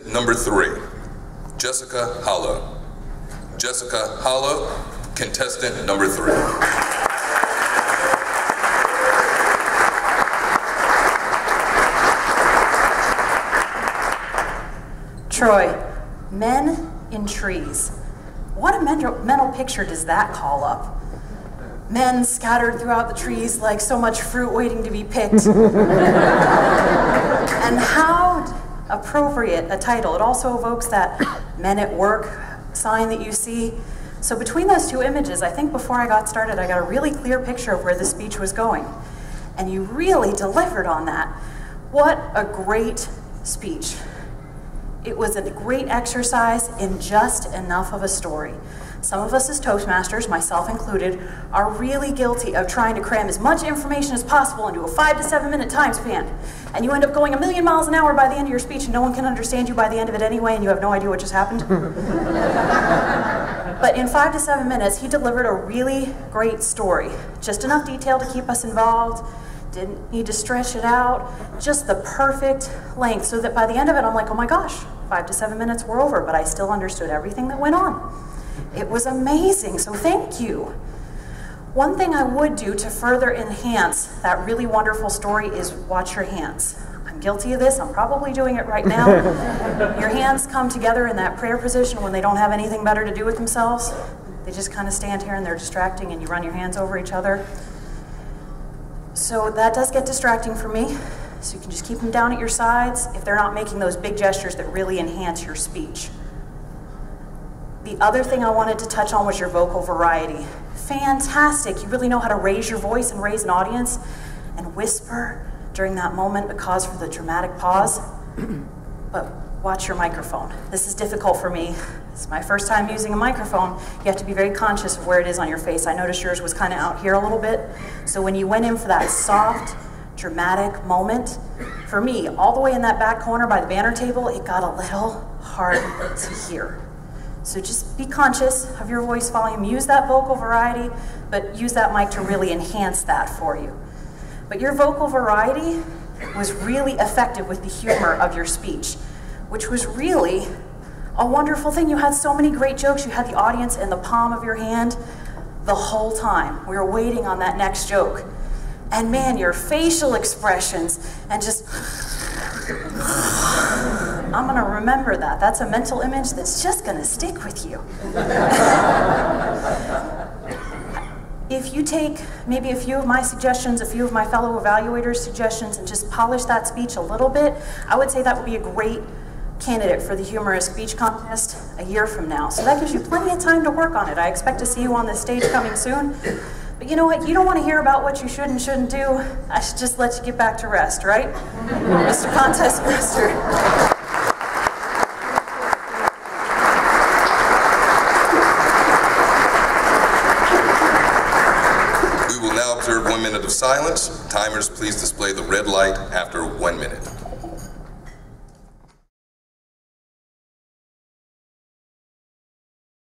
Number 3, Jessica Hollo. Jessica Hollo, contestant number 3. Troy, men in trees. What a mental picture does that call up? Men scattered throughout the trees like so much fruit waiting to be picked. And how appropriate a title. It also evokes that men at work sign that you see. So between those two images, I think before I got started, I got a really clear picture of where the speech was going. And you really delivered on that. What a great speech. It was a great exercise in just enough of a story. Some of us as Toastmasters, myself included, are really guilty of trying to cram as much information as possible into a 5 to 7 minute time span. And you end up going 1,000,000 miles an hour by the end of your speech and no one can understand you by the end of it anyway and you have no idea what just happened. But in 5 to 7 minutes, he delivered a really great story. Just enough detail to keep us involved, didn't need to stretch it out, just the perfect length so that by the end of it, I'm like, oh my gosh, 5 to 7 minutes were over, but I still understood everything that went on. It was amazing, so thank you. One thing I would do to further enhance that really wonderful story is watch your hands. I'm guilty of this, I'm probably doing it right now. Your hands come together in that prayer position when they don't have anything better to do with themselves. They just kind of stand here and they're distracting and you run your hands over each other. So that does get distracting for me. So you can just keep them down at your sides if they're not making those big gestures that really enhance your speech. The other thing I wanted to touch on was your vocal variety. Fantastic, you really know how to raise your voice and raise an audience and whisper during that moment, but cause for the dramatic pause. But watch your microphone. This is difficult for me. It's my first time using a microphone. You have to be very conscious of where it is on your face. I noticed yours was kind of out here a little bit. So when you went in for that soft, dramatic moment, for me, all the way in that back corner by the banner table, it got a little hard to hear. So just be conscious of your voice volume. Use that vocal variety, but use that mic to really enhance that for you. But your vocal variety was really effective with the humor of your speech, which was really a wonderful thing. You had so many great jokes. You had the audience in the palm of your hand the whole time. We were waiting on that next joke. And man, your facial expressions and just, I'm gonna remember that. That's a mental image that's just gonna stick with you. If you take maybe a few of my suggestions, a few of my fellow evaluators' suggestions, and just polish that speech a little bit, I would say that would be a great candidate for the humorous speech contest a year from now. So that gives you plenty of time to work on it. I expect to see you on this stage coming soon. But you know what? You don't want to hear about what you should and shouldn't do. I should just let you get back to rest, right? Mr. Contest Master. We will now observe 1 minute of silence. Timers, please display the red light after 1 minute.